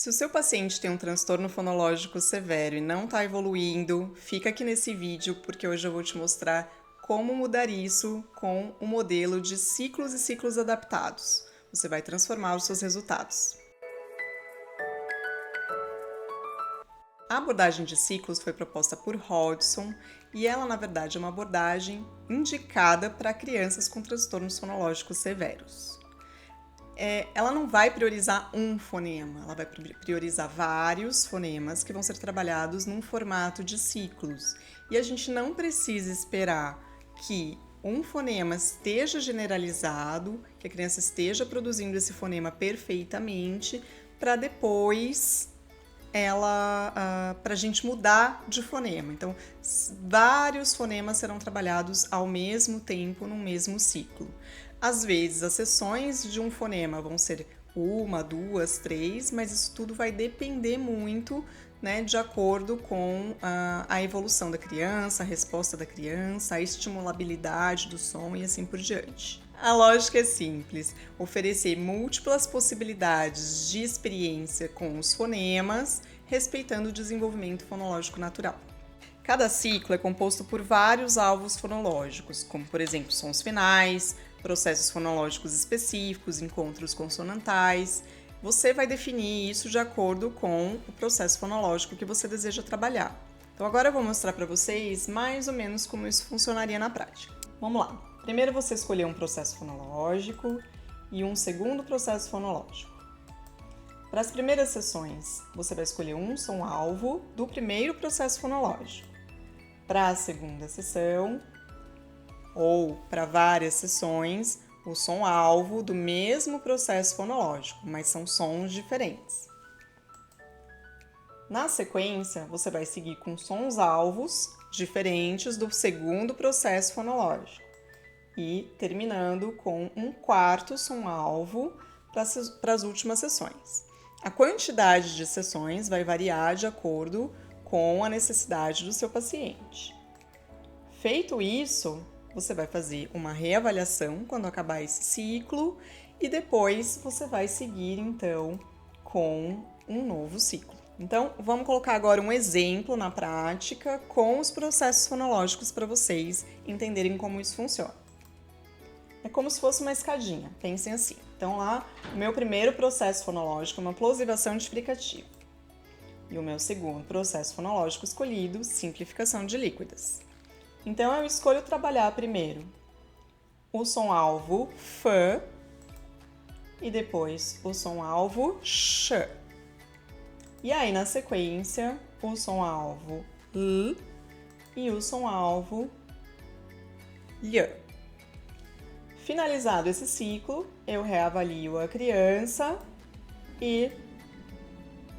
Se o seu paciente tem um transtorno fonológico severo e não está evoluindo, fica aqui nesse vídeo porque hoje eu vou te mostrar como mudar isso com o modelo de ciclos e ciclos adaptados. Você vai transformar os seus resultados. A abordagem de ciclos foi proposta por Hodgson e ela, na verdade, é uma abordagem indicada para crianças com transtornos fonológicos severos. Ela não vai priorizar um fonema, ela vai priorizar vários fonemas que vão ser trabalhados num formato de ciclos. E a gente não precisa esperar que um fonema esteja generalizado, que a criança esteja produzindo esse fonema perfeitamente, para depois para a gente mudar de fonema. Então, vários fonemas serão trabalhados ao mesmo tempo, no mesmo ciclo. Às vezes, as sessões de um fonema vão ser 1, 2, 3, mas isso tudo vai depender muito, né, de acordo com a evolução da criança, a resposta da criança, a estimulabilidade do som e assim por diante. A lógica é simples: oferecer múltiplas possibilidades de experiência com os fonemas, respeitando o desenvolvimento fonológico natural. Cada ciclo é composto por vários alvos fonológicos, como, por exemplo, sons finais, processos fonológicos específicos, encontros consonantais. Você vai definir isso de acordo com o processo fonológico que você deseja trabalhar. Então agora eu vou mostrar para vocês mais ou menos como isso funcionaria na prática. Vamos lá! Primeiro você escolheu um processo fonológico e um segundo processo fonológico. Para as primeiras sessões, você vai escolher um som-alvo do primeiro processo fonológico. Para a segunda sessão, ou para várias sessões, o som-alvo do mesmo processo fonológico, mas são sons diferentes. Na sequência, você vai seguir com sons-alvos diferentes do segundo processo fonológico e terminando com um quarto som-alvo para as últimas sessões. A quantidade de sessões vai variar de acordo com a necessidade do seu paciente. Feito isso, você vai fazer uma reavaliação quando acabar esse ciclo e depois você vai seguir então com um novo ciclo. Então, vamos colocar agora um exemplo na prática com os processos fonológicos para vocês entenderem como isso funciona. É como se fosse uma escadinha, pensem assim. Então lá, o meu primeiro processo fonológico é uma plosivação de fricativa. E o meu segundo processo fonológico escolhido, simplificação de líquidas. Então eu escolho trabalhar primeiro o som-alvo F e depois o som-alvo X. E aí na sequência o som-alvo L e o som-alvo Lh. Finalizado esse ciclo, eu reavalio a criança e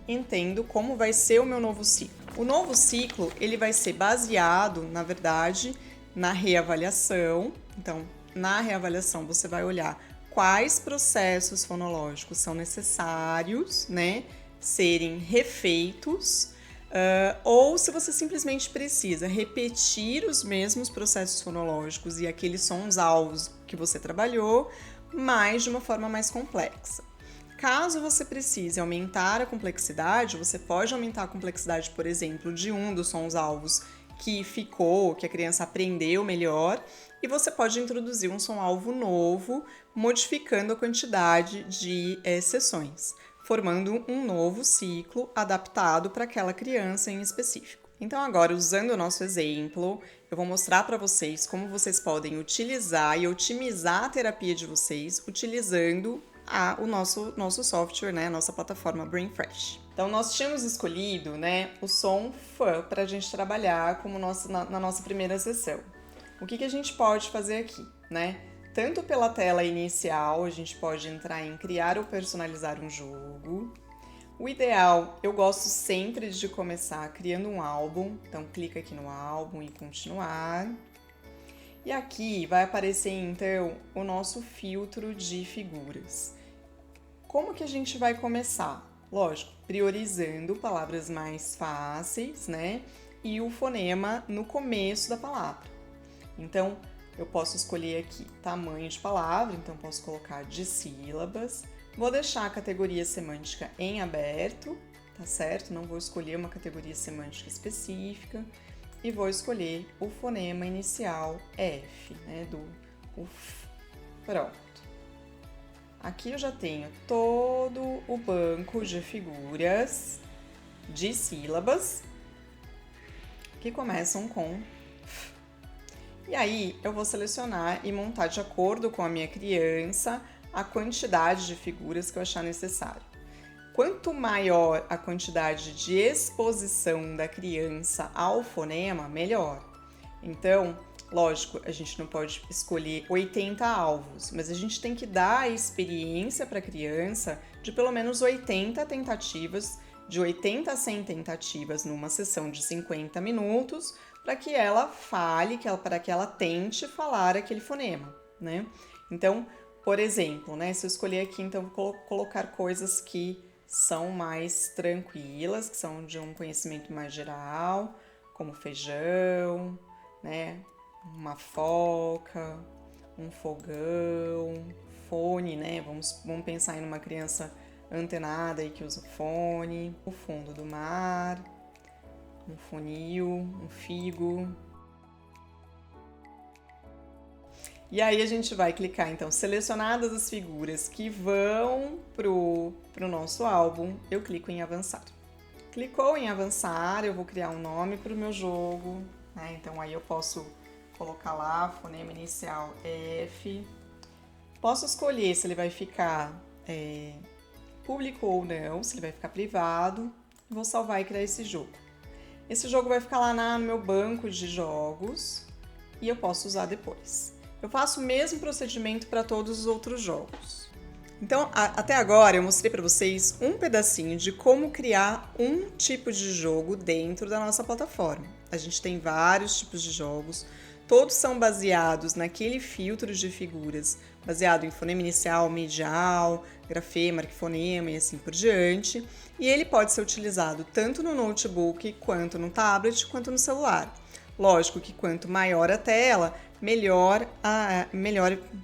entendo como vai ser o meu novo ciclo. O novo ciclo, ele vai ser baseado, na verdade, na reavaliação. Então, na reavaliação, você vai olhar quais processos fonológicos são necessários, né, serem refeitos, ou se você simplesmente precisa repetir os mesmos processos fonológicos e aqueles sons-alvos que você trabalhou, mas de uma forma mais complexa. Caso você precise aumentar a complexidade, você pode aumentar a complexidade, por exemplo, de um dos sons-alvos que ficou, que a criança aprendeu melhor, e você pode introduzir um som-alvo novo, modificando a quantidade de sessões, formando um novo ciclo adaptado para aquela criança em específico. Então agora, usando o nosso exemplo, eu vou mostrar para vocês como vocês podem utilizar e otimizar a terapia de vocês utilizando o nosso software, né, a nossa plataforma BrainFresh. Então nós tínhamos escolhido, né, o som F para a gente trabalhar como na nossa primeira sessão. O que a gente pode fazer aqui, né? Tanto pela tela inicial, a gente pode entrar em criar ou personalizar um jogo. O ideal, eu gosto sempre de começar criando um álbum, então clica aqui no álbum e continuar. E aqui vai aparecer então o nosso filtro de figuras. Como que a gente vai começar? Lógico, priorizando palavras mais fáceis, né? E o fonema no começo da palavra. Então, eu posso escolher aqui tamanho de palavra, então posso colocar de sílabas. Vou deixar a categoria semântica em aberto, tá certo? Não vou escolher uma categoria semântica específica e vou escolher o fonema inicial F, né, do UF. Pronto. Aqui eu já tenho todo o banco de figuras de sílabas que começam com F. E aí eu vou selecionar e montar de acordo com a minha criança a quantidade de figuras que eu achar necessário. Quanto maior a quantidade de exposição da criança ao fonema, melhor. Então, lógico, a gente não pode escolher 80 alvos, mas a gente tem que dar a experiência para a criança de pelo menos 80 tentativas, de 80 a 100 tentativas numa sessão de 50 minutos, para que ela fale, para que ela tente falar aquele fonema, né? Então, por exemplo, né, se eu escolher aqui, então vou colocar coisas que são mais tranquilas, que são de um conhecimento mais geral, como feijão, né, uma foca, um fogão, fone, né, vamos pensar em uma criança antenada aí que usa fone, o fundo do mar, um funil, um figo. E aí a gente vai clicar, então, selecionadas as figuras que vão pro nosso álbum, eu clico em avançar. Clicou em avançar, eu vou criar um nome para o meu jogo, né? Então aí eu posso colocar lá, fonema inicial F. Posso escolher se ele vai ficar público ou não, se ele vai ficar privado. Vou salvar e criar esse jogo. Esse jogo vai ficar lá no meu banco de jogos e eu posso usar depois. Eu faço o mesmo procedimento para todos os outros jogos. Então, até agora eu mostrei para vocês um pedacinho de como criar um tipo de jogo dentro da nossa plataforma. A gente tem vários tipos de jogos, todos são baseados naquele filtro de figuras, baseado em fonema inicial, medial, grafema, arquifonema e assim por diante. E ele pode ser utilizado tanto no notebook, quanto no tablet, quanto no celular. Lógico que quanto maior a tela, melhor,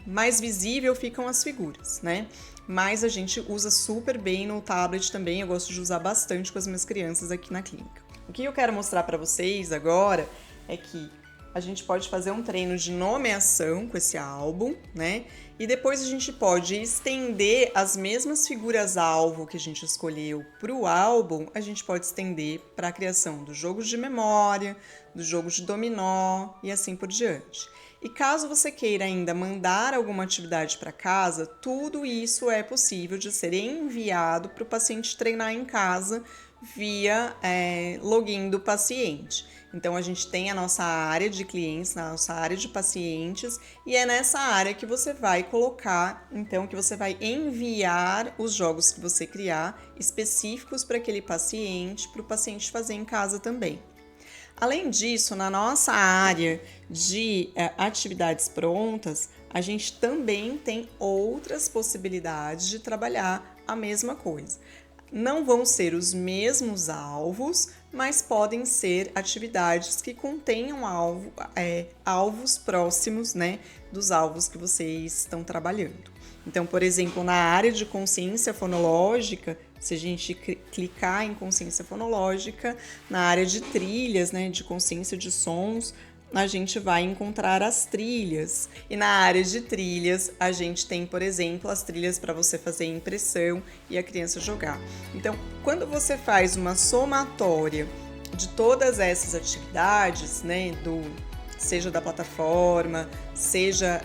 mais visível ficam as figuras, né? Mas a gente usa super bem no tablet também, eu gosto de usar bastante com as minhas crianças aqui na clínica. O que eu quero mostrar para vocês agora é que a gente pode fazer um treino de nomeação com esse álbum, né? E depois a gente pode estender as mesmas figuras-alvo que a gente escolheu para o álbum, a gente pode estender para a criação dos jogos de memória, dos jogos de dominó e assim por diante. E caso você queira ainda mandar alguma atividade para casa, tudo isso é possível de ser enviado para o paciente treinar em casa via login do paciente. Então, a gente tem a nossa área de clientes, a nossa área de pacientes, e é nessa área que você vai colocar, então, que você vai enviar os jogos que você criar, específicos para aquele paciente, para o paciente fazer em casa também. Além disso, na nossa área de atividades prontas, a gente também tem outras possibilidades de trabalhar a mesma coisa. Não vão ser os mesmos alvos, mas podem ser atividades que contenham alvos próximos, né, dos alvos que vocês estão trabalhando. Então, por exemplo, na área de consciência fonológica, se a gente clicar em consciência fonológica, na área de trilhas, né, de consciência de sons, a gente vai encontrar as trilhas. E na área de trilhas, a gente tem, por exemplo, as trilhas para você fazer impressão e a criança jogar. Então, quando você faz uma somatória de todas essas atividades, né, seja da plataforma, seja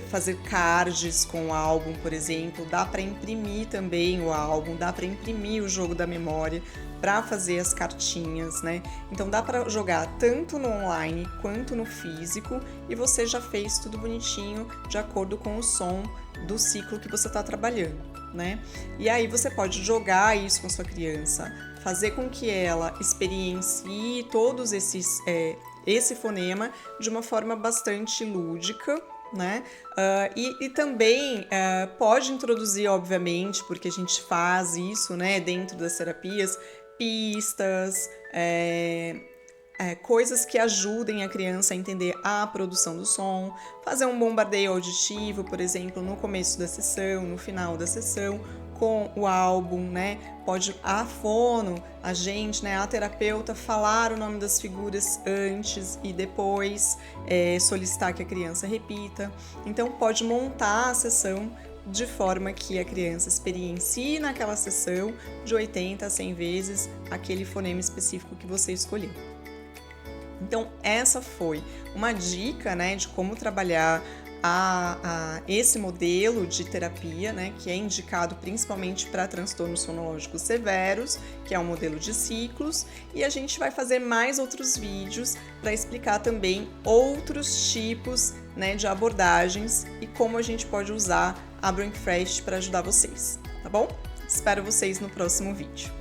fazer cards com o álbum, por exemplo, dá para imprimir também o álbum, dá para imprimir o jogo da memória para fazer as cartinhas, né? Então dá para jogar tanto no online quanto no físico e você já fez tudo bonitinho de acordo com o som do ciclo que você está trabalhando, né? E aí você pode jogar isso com sua criança, fazer com que ela experiencie todos esse fonema de uma forma bastante lúdica, né? E também pode introduzir, obviamente, porque a gente faz isso, né, dentro das terapias, pistas, coisas que ajudem a criança a entender a produção do som, fazer um bombardeio auditivo, por exemplo, no começo da sessão, no final da sessão, com o álbum, né? Pode a fono, a gente, né, a terapeuta, falar o nome das figuras antes e depois solicitar que a criança repita. Então, pode montar a sessão de forma que a criança experiencie naquela sessão de 80 a 100 vezes aquele fonema específico que você escolheu. Então, essa foi uma dica, né, de como trabalhar esse modelo de terapia, né, que é indicado principalmente para transtornos fonológicos severos, que é um modelo de ciclos, e a gente vai fazer mais outros vídeos para explicar também outros tipos, né, de abordagens e como a gente pode usar a Brain Fresh para ajudar vocês, tá bom? Espero vocês no próximo vídeo.